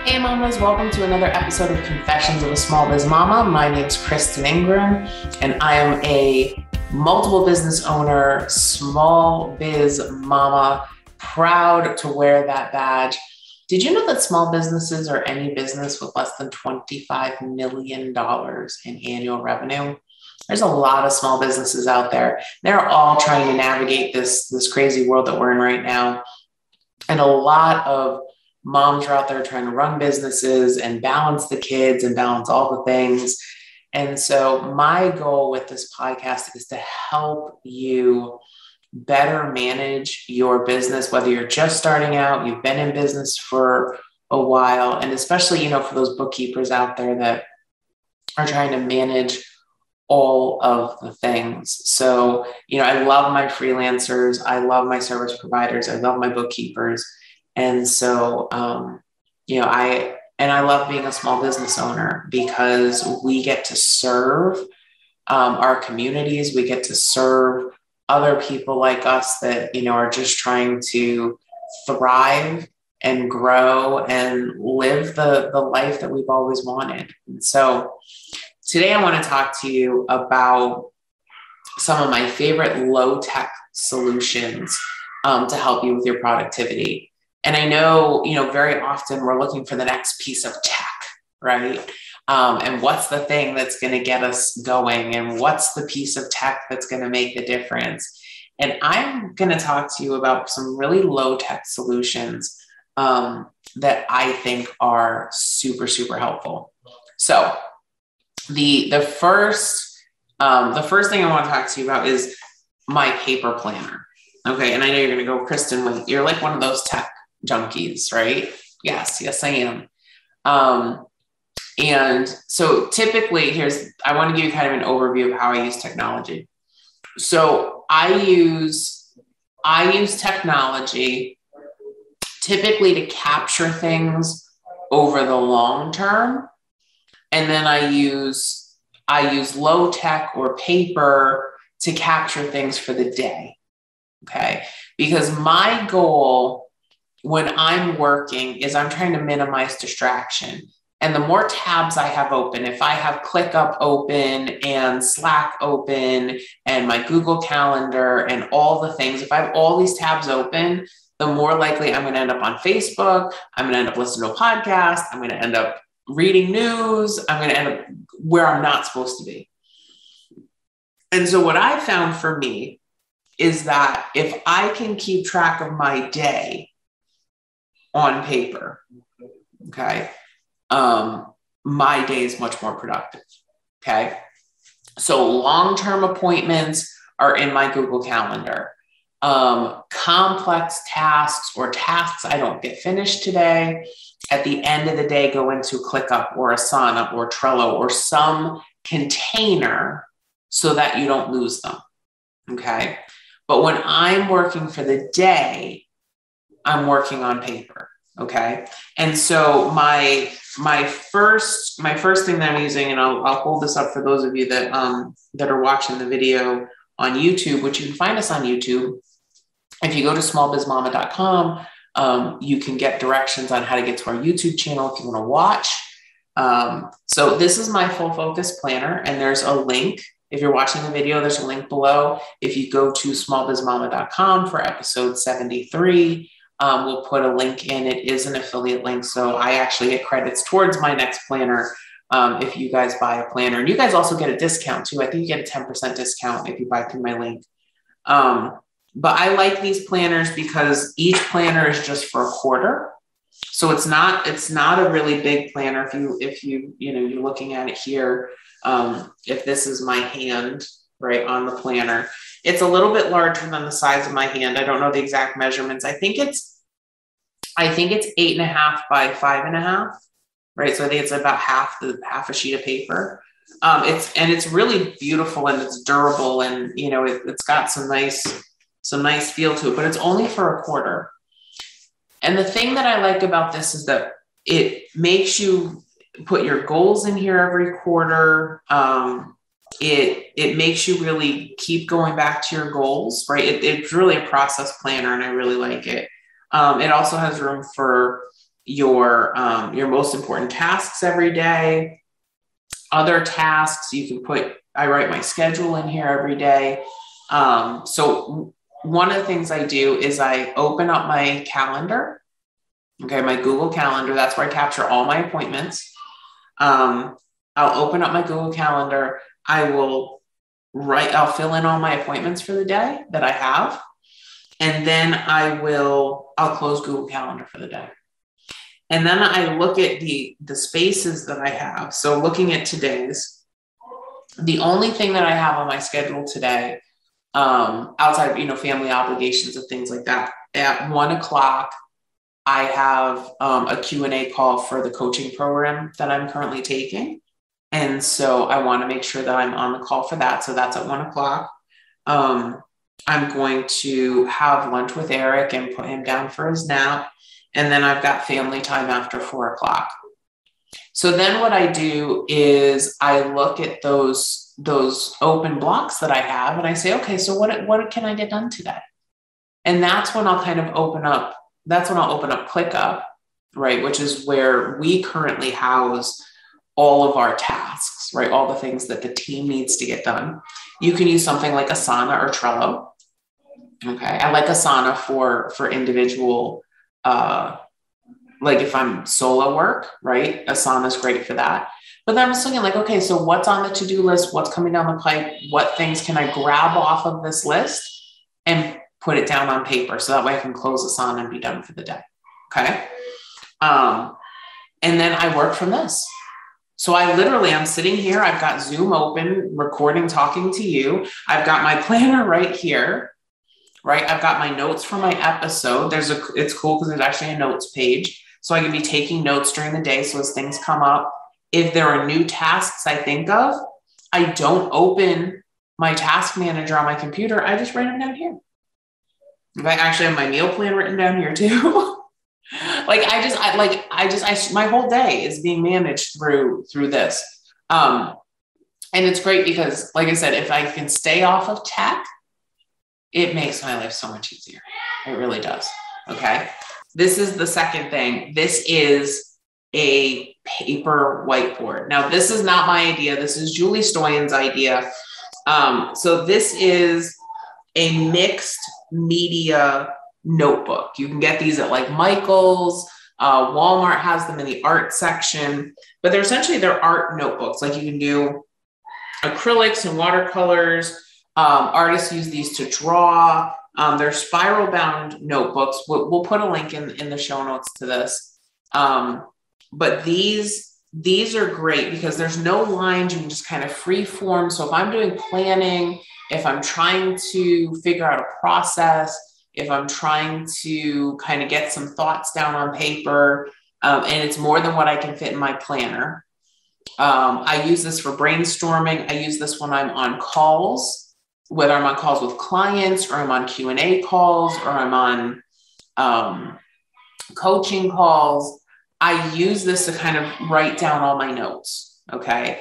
Hey mamas, welcome to another episode of Confessions of a Small Biz Mama. My name's Kristen Ingram, and I am a multiple business owner, small biz mama, proud to wear that badge. Did you know that small businesses or any business with less than $25 million in annual revenue? There's a lot of small businesses out there. They're all trying to navigate this crazy world that we're in right now. And a lot of moms are out there trying to run businesses and balance the kids and balance all the things. And so my goal with this podcast is to help you better manage your business, whether you're just starting out, you've been in business for a while, and especially, for those bookkeepers out there that are trying to manage all of the things. So, I love my freelancers. I love my service providers. I love my bookkeepers. And so, I love being a small business owner because we get to serve our communities. We get to serve other people like us that, are just trying to thrive and grow and live the life that we've always wanted. And so today I want to talk to you about some of my favorite low-tech solutions to help you with your productivity. And I know, very often we're looking for the next piece of tech, right? And what's the thing that's going to get us going? And what's the piece of tech that's going to make the difference? And I'm going to talk to you about some really low-tech solutions that I think are super, super helpful. So the first thing I want to talk to you about is my paper planner. Okay. And I know you're going to go, Kristen, wait, you're like one of those tech junkies, right? Yes, I am. And so typically I want to give you kind of an overview of how I use technology. So I use technology typically to capture things over the long term. And then I use low tech or paper to capture things for the day. Okay. Because my goal when I'm working is I'm trying to minimize distraction. And the more tabs I have open, if I have ClickUp open and Slack open and my Google Calendar and all the things, if I have all these tabs open, the more likely I'm going to end up on Facebook. I'm going to end up listening to a podcast. I'm going to end up reading news. I'm going to end up where I'm not supposed to be. And so what I found for me is that if I can keep track of my day on paper, okay, my day is much more productive, okay? So long-term appointments are in my Google Calendar. Complex tasks or tasks I don't get finished today, at the end of the day, go into ClickUp or Asana or Trello or some container so that you don't lose them, okay? But when I'm working for the day, I'm working on paper, okay? And so my first thing that I'm using, and I'll hold this up for those of you that are watching the video on YouTube, which you can find us on YouTube. If you go to smallbizmama.com, you can get directions on how to get to our YouTube channel if you want to watch. So this is my full focus planner, and there's a link. If you're watching the video, there's a link below. If you go to smallbizmama.com for episode 73, we'll put a link in. It is an affiliate link, so I actually get credits towards my next planner if you guys buy a planner. And you guys also get a discount too. I think you get a 10% discount if you buy through my link. But I like these planners because each planner is just for a quarter. So it's not a really big planner. If you're looking at it here, if this is my hand right on the planner, it's a little bit larger than the size of my hand. I don't know the exact measurements. I think it's 8.5 by 5.5, right? So I think it's about half a sheet of paper. It's really beautiful and it's durable and it's got some nice feel to it, but it's only for a quarter. And the thing that I like about this is that it makes you put your goals in here every quarter. It makes you really keep going back to your goals, right? It's really a process planner and I really like it. It also has room for your most important tasks every day. Other tasks you can put, I write my schedule in here every day. So one of the things I do is I open up my calendar. Okay. My Google Calendar. That's where I capture all my appointments. I'll open up my Google Calendar. I'll fill in all my appointments for the day that I have. And then I'll close Google Calendar for the day. And then I look at the spaces that I have. So looking at today's, the only thing that I have on my schedule today, outside of, family obligations and things like that, at 1:00, I have a Q&A call for the coaching program that I'm currently taking. And so I want to make sure that I'm on the call for that. So that's at 1:00. I'm going to have lunch with Eric and put him down for his nap. And then I've got family time after 4:00. So then what I do is I look at those open blocks that I have and I say, okay, so what can I get done today? And that's when I'll kind of open up ClickUp, right? Which is where we currently house all of our tasks, right? All the things that the team needs to get done. You can use something like Asana or Trello. Okay. I like Asana for individual, like if I'm solo work, right? Asana is great for that. But then I'm just looking like, okay, so what's on the to-do list? What's coming down the pipe? What things can I grab off of this list and put it down on paper? So that way I can close Asana and be done for the day. Okay. And then I work from this. So I'm sitting here. I've got Zoom open, recording, talking to you. I've got my planner right here. Right. I've got my notes for my episode. It's cool because there's actually a notes page. So I can be taking notes during the day. So as things come up, if there are new tasks I think of, I don't open my task manager on my computer. I just write them down here. I actually have my meal plan written down here too. My whole day is being managed through this. And it's great because, like I said, if I can stay off of tech, it makes my life so much easier. It really does. Okay. This is the second thing. This is a paper whiteboard. Now, this is not my idea. This is Julie Stoyan's idea. So this is a mixed media notebook. You can get these at like Michael's. Walmart has them in the art section, but they're art notebooks. Like you can do acrylics and watercolors. Artists use these to draw. They're spiral bound notebooks. We'll put a link in the show notes to this. But these are great because there's no lines. You can just kind of free form. So if I'm doing planning, if I'm trying to figure out a process, if I'm trying to kind of get some thoughts down on paper, and it's more than what I can fit in my planner. I use this for brainstorming. I use this when I'm on calls, whether I'm on calls with clients or I'm on Q&A calls or I'm on coaching calls. I use this to kind of write down all my notes. Okay.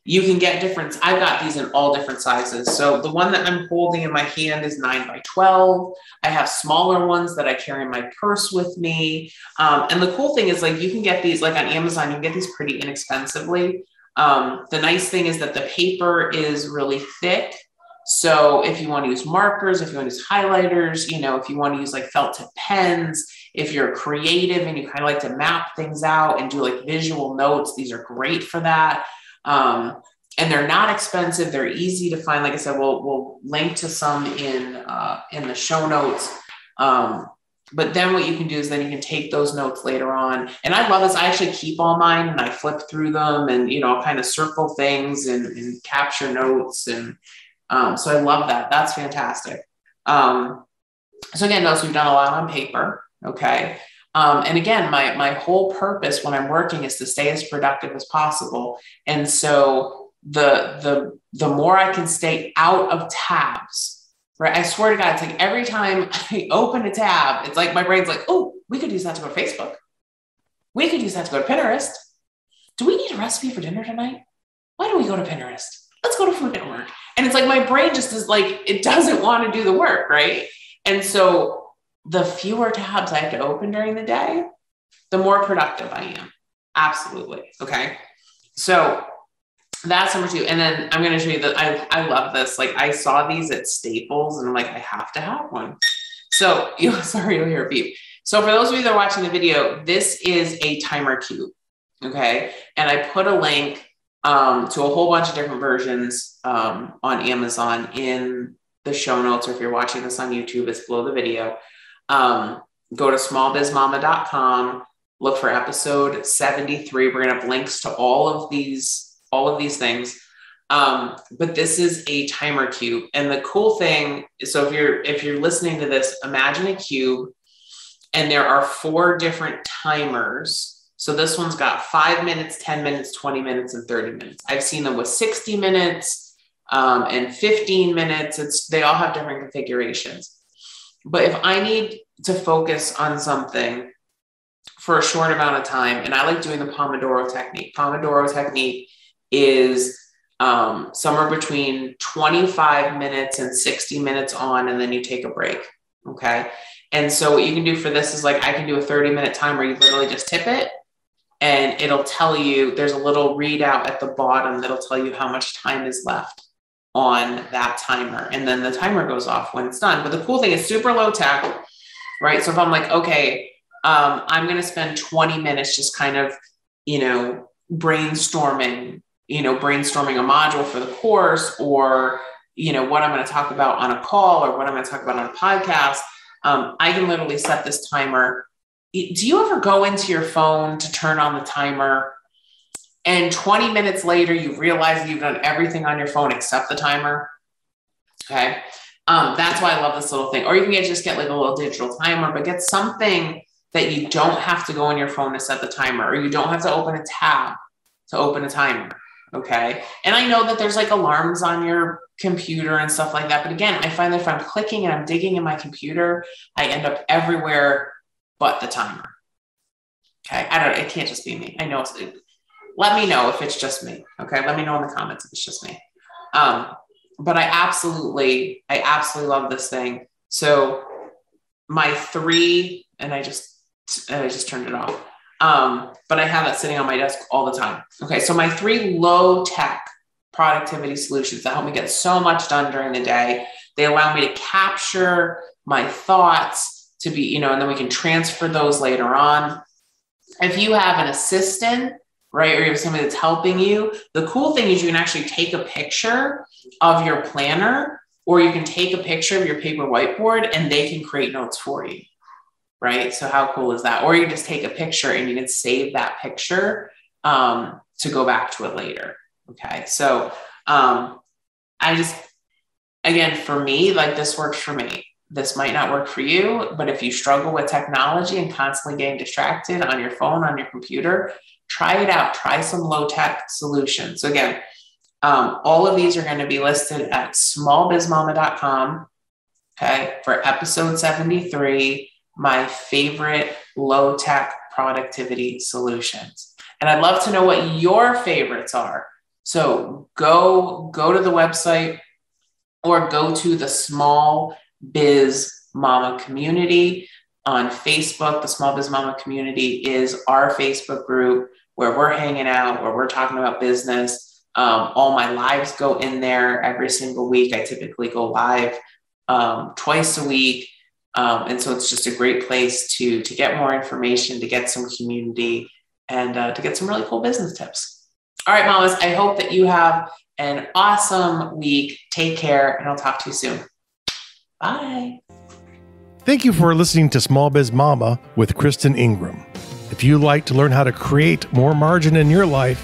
You can get I've got these in all different sizes. So the one that I'm holding in my hand is 9x12. I have smaller ones that I carry in my purse with me. And the cool thing is like, you can get these like on Amazon, you can get these pretty inexpensively. The nice thing is that the paper is really thick. So if you want to use markers, if you want to use highlighters, if you want to use like felt tip pens, if you're creative and you kind of like to map things out and do like visual notes, these are great for that. And they're not expensive. They're easy to find. Like I said, we'll link to some in the show notes. But then what you can do is then you can take those notes later on. And I love this. I actually keep all mine and I flip through them and, I'll kind of circle things and capture notes. And so I love that. That's fantastic. So again, notice we've done a lot on paper. Okay. And again, my whole purpose when I'm working is to stay as productive as possible. And so the more I can stay out of tabs, right? I swear to God, it's like every time I open a tab, it's like my brain's like, oh, we could use that to go to Facebook. We could use that to go to Pinterest. Do we need a recipe for dinner tonight? Why don't we go to Pinterest? Let's go to Food Network. And it's like, my brain just is like, it doesn't want to do the work. Right. And so the fewer tabs I have to open during the day, the more productive I am. Absolutely. Okay. So that's number 2. And then I'm going to show you that I love this. Like I saw these at Staples and I'm like, I have to have one. So sorry, you'll hear a beep. So for those of you that are watching the video, this is a timer cube. Okay. And I put a link to a whole bunch of different versions on Amazon in the show notes, or if you're watching this on YouTube, it's below the video. Go to smallbizmama.com, look for episode 73. We're gonna have links to all of these things. But this is a timer cube. And the cool thing is, so if you're listening to this, imagine a cube and there are 4 different timers. So this one's got 5 minutes, 10 minutes, 20 minutes, and 30 minutes. I've seen them with 60 minutes and 15 minutes. They all have different configurations. But if I need to focus on something for a short amount of time, and I like doing the Pomodoro Technique. Pomodoro Technique is somewhere between 25 minutes and 60 minutes on, and then you take a break. Okay. And so what you can do for this is like, I can do a 30-minute timer. You literally just tip it and it'll tell you, there's a little readout at the bottom that'll tell you how much time is left on that timer. And then the timer goes off when it's done. But the cool thing is super low tech, right? So if I'm like, okay, I'm going to spend 20 minutes just kind of, brainstorming a module for the course, or, what I'm going to talk about on a call, or what I'm going to talk about on a podcast. I can literally set this timer. Do you ever go into your phone to turn on the timer and 20 minutes later, you realize that you've done everything on your phone except the timer? Okay. That's why I love this little thing. Or you can just get like a little digital timer, but get something that you don't have to go on your phone to set the timer, or you don't have to open a tab to open a timer. Okay. And I know that there's like alarms on your computer and stuff like that. But again, I find that if I'm clicking and I'm digging in my computer, I end up everywhere but the timer. Okay. It can't just be me. I know. Let me know if it's just me. Okay. Let me know in the comments if it's just me. But I absolutely love this thing. So my 3, and I just turned it off. But I have that sitting on my desk all the time. Okay. So my 3 low tech productivity solutions that help me get so much done during the day. They allow me to capture my thoughts to be, and then we can transfer those later on. If you have an assistant, right, or you have somebody that's helping you, the cool thing is you can actually take a picture of your planner, or you can take a picture of your paper whiteboard and they can create notes for you, right? So how cool is that? Or you can just take a picture and you can save that picture to go back to it later. Okay. So again, for me, like this works for me. This might not work for you, but if you struggle with technology and constantly getting distracted on your phone, on your computer, try it out. Try some low-tech solutions. So again, all of these are going to be listed at smallbizmama.com. Okay. For episode 73, my favorite low-tech productivity solutions. And I'd love to know what your favorites are. So go to the website, or go to the Small Biz Mama community on Facebook. The Small Biz Mama community is our Facebook group where we're hanging out, where we're talking about business. All my lives go in there every single week. I typically go live twice a week. And so it's just a great place to get more information, to get some community, and to get some really cool business tips. All right, mamas, I hope that you have an awesome week. Take care, and I'll talk to you soon. Bye. Thank you for listening to Small Biz Mama with Kristen Ingram. If you'd like to learn how to create more margin in your life,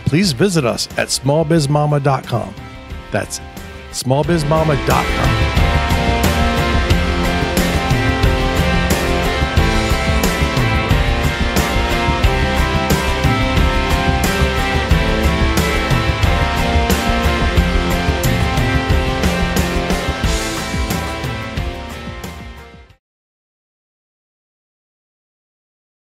please visit us at smallbizmama.com. That's smallbizmama.com.